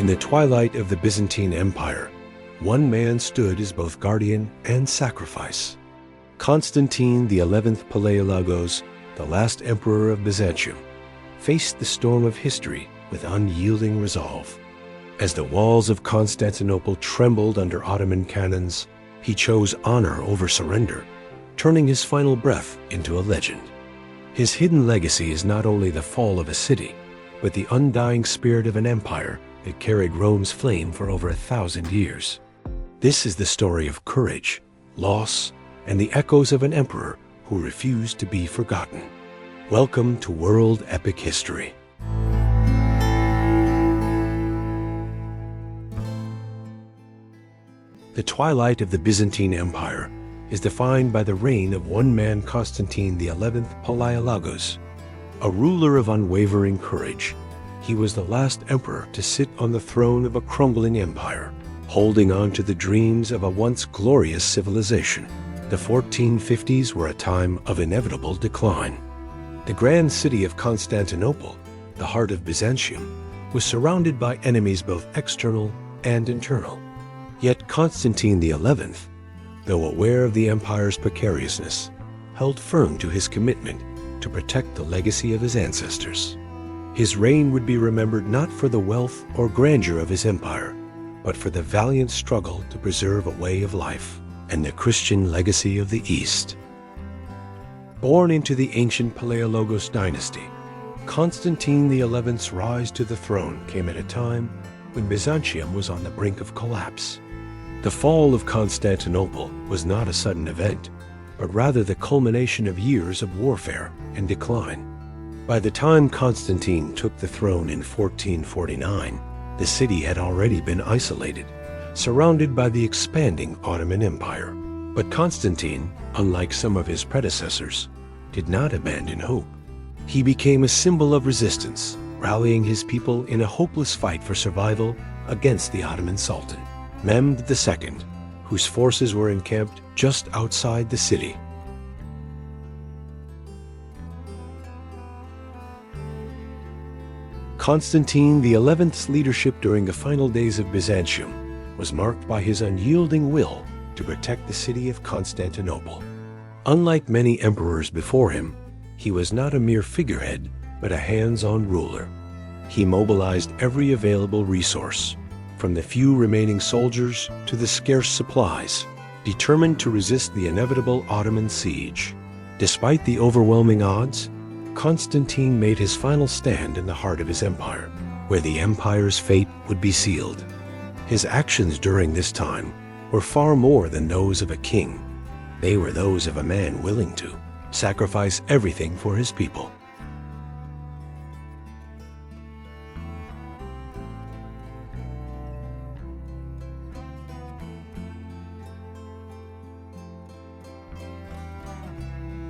the twilight of the Byzantine Empire, one man stood as both guardian and sacrifice. Constantine XI Palaiologos, the last emperor of Byzantium, faced the storm of history with unyielding resolve. As the walls of Constantinople trembled under Ottoman cannons, he chose honor over surrender, turning his final breath into a legend. His hidden legacy is not only the fall of a city, but the undying spirit of an empire that carried Rome's flame for over 1,000 years. This is the story of courage, loss, and the echoes of an emperor who refused to be forgotten. Welcome to World Epic History. The twilight of the Byzantine Empire is defined by the reign of one man, Constantine XI Palaiologos, a ruler of unwavering courage. He was the last emperor to sit on the throne of a crumbling empire, holding on to the dreams of a once glorious civilization. The 1450s were a time of inevitable decline. The grand city of Constantinople, the heart of Byzantium, was surrounded by enemies both external and internal. Yet Constantine XI, though aware of the empire's precariousness, held firm to his commitment to protect the legacy of his ancestors. His reign would be remembered not for the wealth or grandeur of his empire, but for the valiant struggle to preserve a way of life and the Christian legacy of the East. Born into the ancient Palaiologos dynasty, Constantine XI's rise to the throne came at a time when Byzantium was on the brink of collapse. The fall of Constantinople was not a sudden event, but rather the culmination of years of warfare and decline. By the time Constantine took the throne in 1449, the city had already been isolated, surrounded by the expanding Ottoman Empire. But Constantine, unlike some of his predecessors, did not abandon hope. He became a symbol of resistance, rallying his people in a hopeless fight for survival against the Ottoman Sultan, Mehmed II, whose forces were encamped just outside the city. Constantine XI's leadership during the final days of Byzantium was marked by his unyielding will to protect the city of Constantinople. Unlike many emperors before him, he was not a mere figurehead, but a hands-on ruler. He mobilized every available resource, from the few remaining soldiers to the scarce supplies, determined to resist the inevitable Ottoman siege. Despite the overwhelming odds, Constantine made his final stand in the heart of his empire, where the empire's fate would be sealed. His actions during this time were far more than those of a king. They were those of a man willing to sacrifice everything for his people.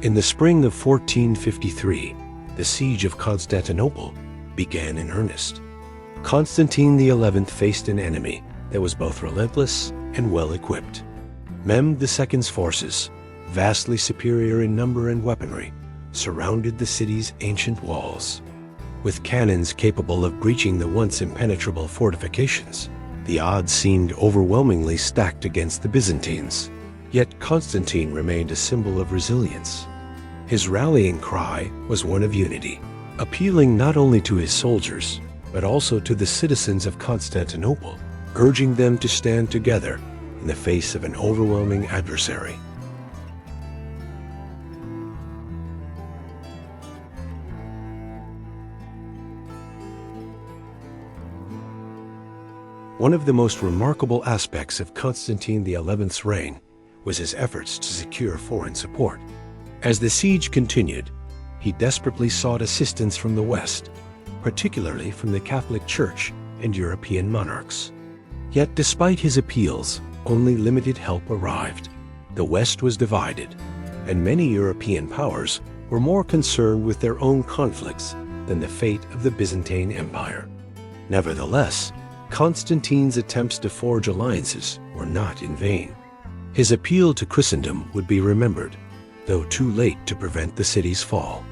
In the spring of 1453, the siege of Constantinople began in earnest. Constantine XI faced an enemy that was both relentless and well-equipped. Mehmed II's forces, vastly superior in number and weaponry, surrounded the city's ancient walls. With cannons capable of breaching the once impenetrable fortifications, the odds seemed overwhelmingly stacked against the Byzantines. Yet Constantine remained a symbol of resilience. His rallying cry was one of unity, appealing not only to his soldiers, but also to the citizens of Constantinople, urging them to stand together in the face of an overwhelming adversary. One of the most remarkable aspects of Constantine XI's reign was his efforts to secure foreign support. As the siege continued, he desperately sought assistance from the West, particularly from the Catholic Church and European monarchs. Yet despite his appeals, only limited help arrived. The West was divided, and many European powers were more concerned with their own conflicts than the fate of the Byzantine Empire. Nevertheless, Constantine's attempts to forge alliances were not in vain. His appeal to Christendom would be remembered, though too late to prevent the city's fall.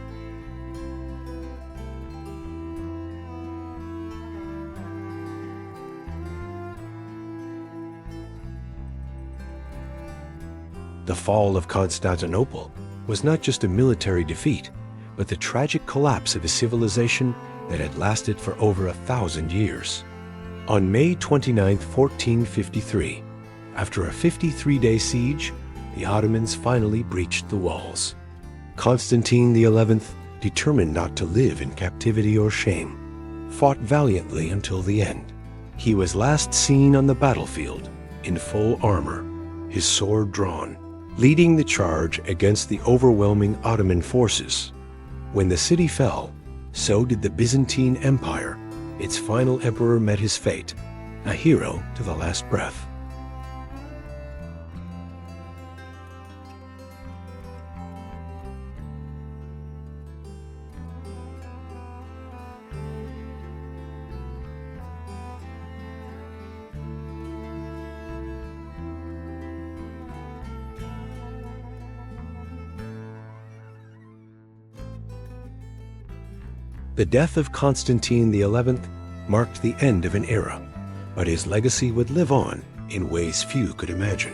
The fall of Constantinople was not just a military defeat, but the tragic collapse of a civilization that had lasted for over 1,000 years. On May 29, 1453, after a 53-day siege, the Ottomans finally breached the walls. Constantine XI, determined not to live in captivity or shame, fought valiantly until the end. He was last seen on the battlefield in full armor, his sword drawn, leading the charge against the overwhelming Ottoman forces. When the city fell, so did the Byzantine Empire. Its final emperor met his fate, a hero to the last breath. The death of Constantine XI marked the end of an era, but his legacy would live on in ways few could imagine.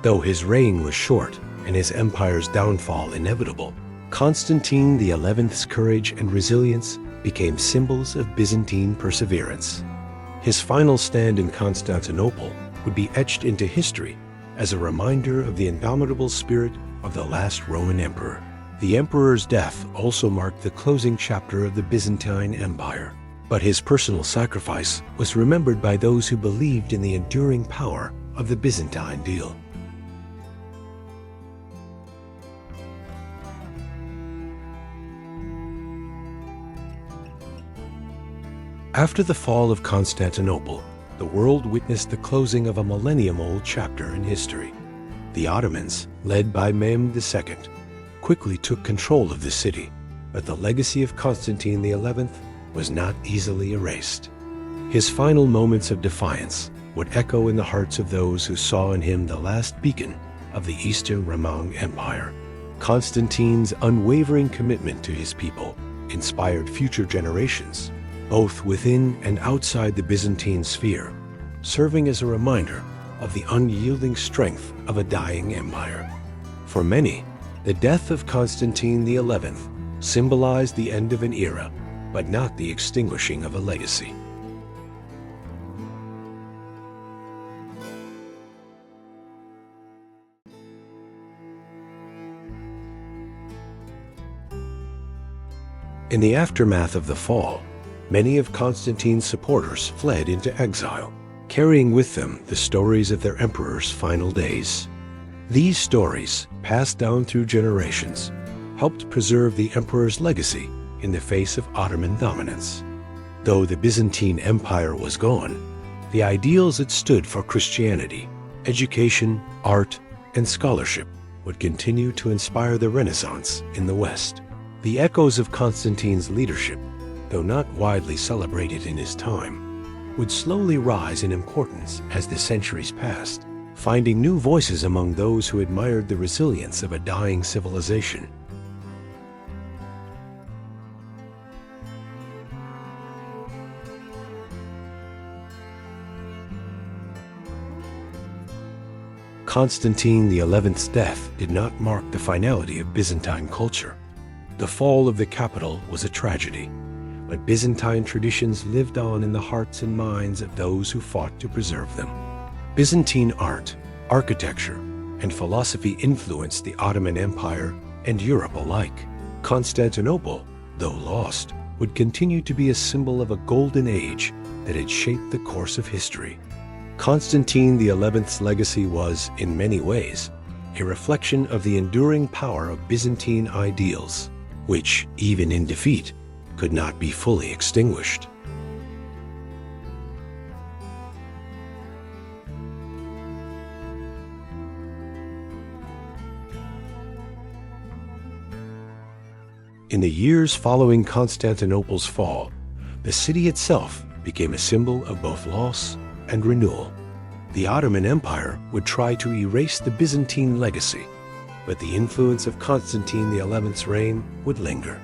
Though his reign was short and his empire's downfall inevitable, Constantine XI's courage and resilience became symbols of Byzantine perseverance. His final stand in Constantinople would be etched into history as a reminder of the indomitable spirit of the last Roman emperor. The emperor's death also marked the closing chapter of the Byzantine Empire, but his personal sacrifice was remembered by those who believed in the enduring power of the Byzantine deal. After the fall of Constantinople, the world witnessed the closing of a millennium-old chapter in history. The Ottomans, led by Mehmed II, quickly took control of the city, but the legacy of Constantine XI was not easily erased. His final moments of defiance would echo in the hearts of those who saw in him the last beacon of the Eastern Roman Empire. Constantine's unwavering commitment to his people inspired future generations, both within and outside the Byzantine sphere, serving as a reminder of the unyielding strength of a dying empire. For many, the death of Constantine XI symbolized the end of an era, but not the extinguishing of a legacy. In the aftermath of the fall, many of Constantine's supporters fled into exile, carrying with them the stories of their emperor's final days. These stories, passed down through generations, helped preserve the emperor's legacy in the face of Ottoman dominance. Though the Byzantine Empire was gone, the ideals it stood for, Christianity, education, art, and scholarship, would continue to inspire the Renaissance in the West. The echoes of Constantine's leadership, though not widely celebrated in his time, would slowly rise in importance as the centuries passed, finding new voices among those who admired the resilience of a dying civilization. Constantine XI's death did not mark the finality of Byzantine culture. The fall of the capital was a tragedy, but Byzantine traditions lived on in the hearts and minds of those who fought to preserve them. Byzantine art, architecture, and philosophy influenced the Ottoman Empire and Europe alike. Constantinople, though lost, would continue to be a symbol of a golden age that had shaped the course of history. Constantine XI's legacy was, in many ways, a reflection of the enduring power of Byzantine ideals, which, even in defeat, could not be fully extinguished. In the years following Constantinople's fall, the city itself became a symbol of both loss and renewal. The Ottoman Empire would try to erase the Byzantine legacy, but the influence of Constantine XI's reign would linger.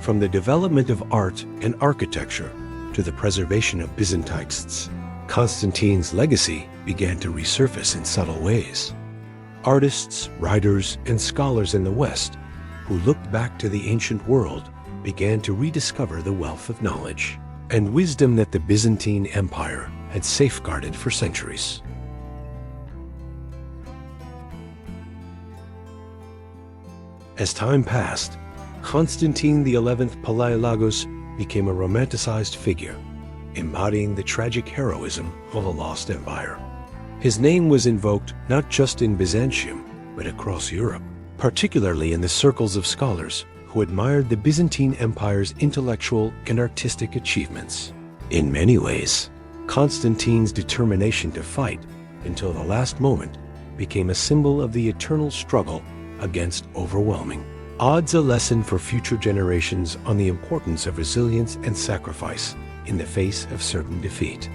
From the development of art and architecture to the preservation of Byzantine texts, Constantine's legacy began to resurface in subtle ways. Artists, writers, and scholars in the West who looked back to the ancient world began to rediscover the wealth of knowledge and wisdom that the Byzantine Empire had safeguarded for centuries. As time passed, Constantine XI Palaiologos became a romanticized figure, embodying the tragic heroism of a lost empire. His name was invoked not just in Byzantium, but across Europe, particularly in the circles of scholars who admired the Byzantine Empire's intellectual and artistic achievements. In many ways, Constantine's determination to fight until the last moment became a symbol of the eternal struggle against overwhelming odds, a lesson for future generations on the importance of resilience and sacrifice in the face of certain defeat.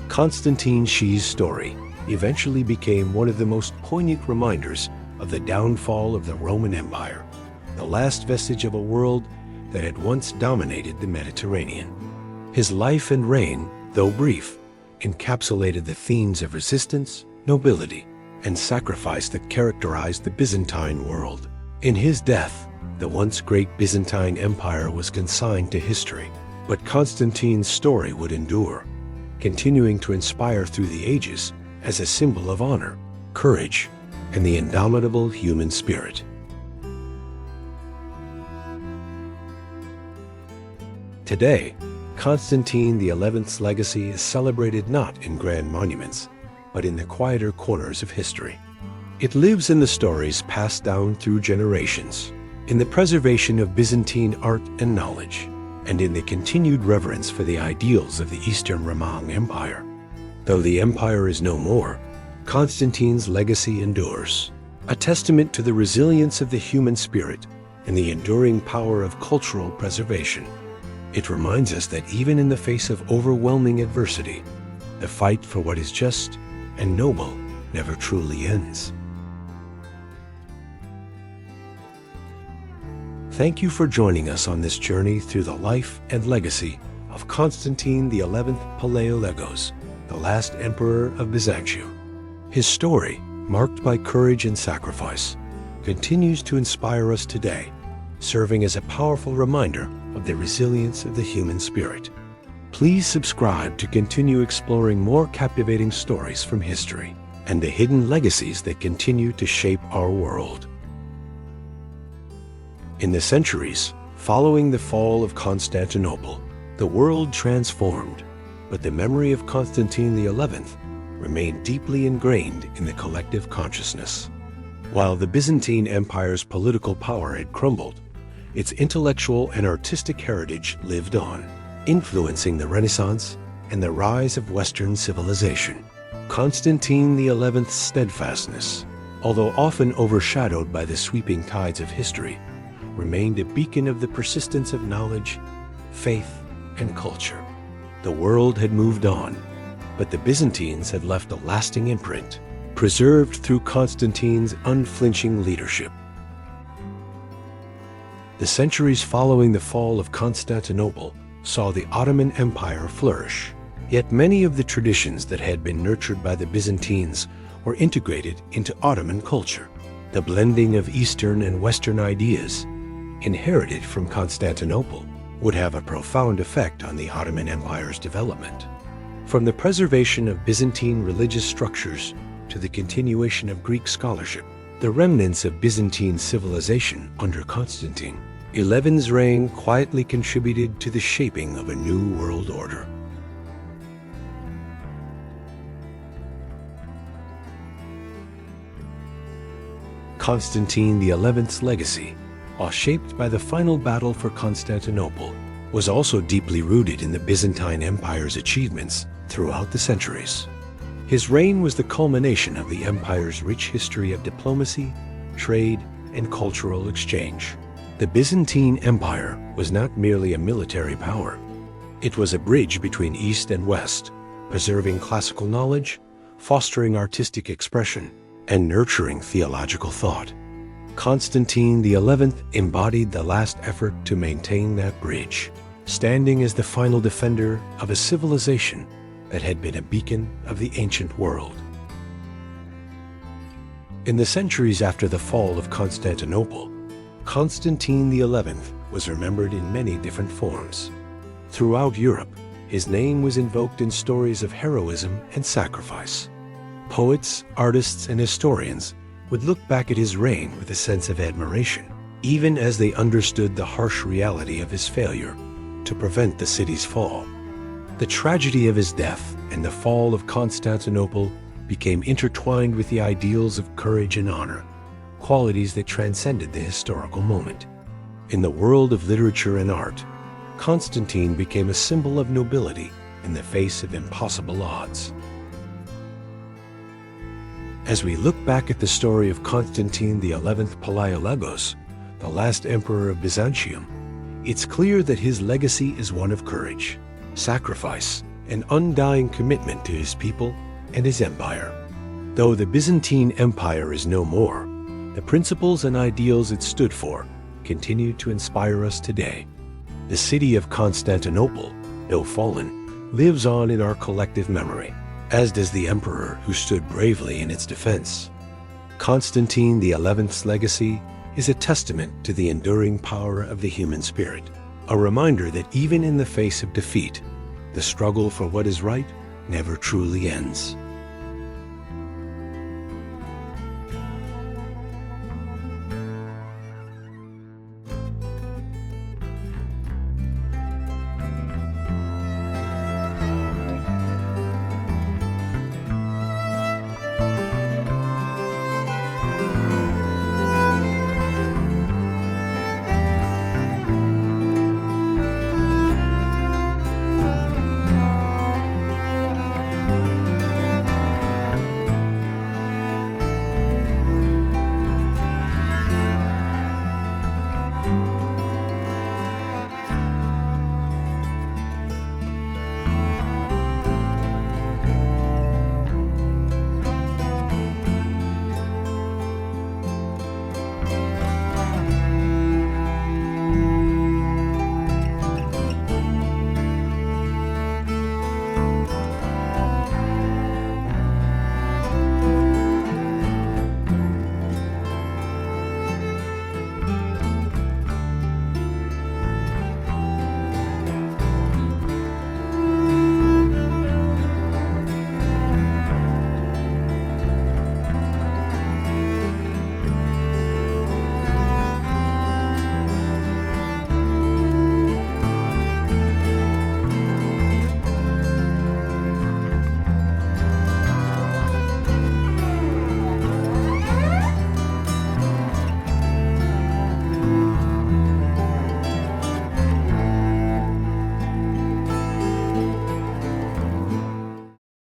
Constantine XI's story eventually became one of the most poignant reminders of the downfall of the Roman Empire, the last vestige of a world that had once dominated the Mediterranean. His life and reign, though brief, encapsulated the themes of resistance, nobility, and sacrifice that characterized the Byzantine world. In his death, the once great Byzantine Empire was consigned to history, but Constantine's story would endure, continuing to inspire through the ages as a symbol of honor, courage, and the indomitable human spirit. Today, Constantine XI's legacy is celebrated not in grand monuments, but in the quieter corners of history. It lives in the stories passed down through generations, in the preservation of Byzantine art and knowledge, and in the continued reverence for the ideals of the Eastern Roman Empire. Though the empire is no more, Constantine's legacy endures, a testament to the resilience of the human spirit and the enduring power of cultural preservation. It reminds us that even in the face of overwhelming adversity, the fight for what is just and noble never truly ends. Thank you for joining us on this journey through the life and legacy of Constantine XI Palaiologos, the last emperor of Byzantium. His story, marked by courage and sacrifice, continues to inspire us today, serving as a powerful reminder of the resilience of the human spirit. Please subscribe to continue exploring more captivating stories from history and the hidden legacies that continue to shape our world. In the centuries following the fall of Constantinople, the world transformed, but the memory of Constantine XI remained deeply ingrained in the collective consciousness. While the Byzantine Empire's political power had crumbled, its intellectual and artistic heritage lived on, influencing the Renaissance and the rise of Western civilization. Constantine XI's steadfastness, although often overshadowed by the sweeping tides of history, remained a beacon of the persistence of knowledge, faith, and culture. The world had moved on, but the Byzantines had left a lasting imprint, preserved through Constantine's unflinching leadership. The centuries following the fall of Constantinople saw the Ottoman Empire flourish, yet many of the traditions that had been nurtured by the Byzantines were integrated into Ottoman culture. The blending of Eastern and Western ideas, inherited from Constantinople, would have a profound effect on the Ottoman Empire's development. From the preservation of Byzantine religious structures to the continuation of Greek scholarship, the remnants of Byzantine civilization under Constantine XI's reign quietly contributed to the shaping of a new world order. Constantine XI's legacy, while shaped by the final battle for Constantinople, was also deeply rooted in the Byzantine Empire's achievements throughout the centuries. His reign was the culmination of the empire's rich history of diplomacy, trade, and cultural exchange. The Byzantine Empire was not merely a military power. It was a bridge between East and West, preserving classical knowledge, fostering artistic expression, and nurturing theological thought. Constantine XI embodied the last effort to maintain that bridge, standing as the final defender of a civilization that had been a beacon of the ancient world. In the centuries after the fall of Constantinople, Constantine XI was remembered in many different forms. Throughout Europe, his name was invoked in stories of heroism and sacrifice. Poets, artists, and historians would look back at his reign with a sense of admiration, even as they understood the harsh reality of his failure to prevent the city's fall. The tragedy of his death and the fall of Constantinople became intertwined with the ideals of courage and honor, qualities that transcended the historical moment. In the world of literature and art, Constantine became a symbol of nobility in the face of impossible odds. As we look back at the story of Constantine XI Palaiologos, the last emperor of Byzantium, it's clear that his legacy is one of courage, sacrifice, and undying commitment to his people and his empire. Though the Byzantine Empire is no more, the principles and ideals it stood for continue to inspire us today. The city of Constantinople, though fallen, lives on in our collective memory, as does the emperor who stood bravely in its defense. Constantine XI's legacy is a testament to the enduring power of the human spirit, a reminder that even in the face of defeat, the struggle for what is right never truly ends.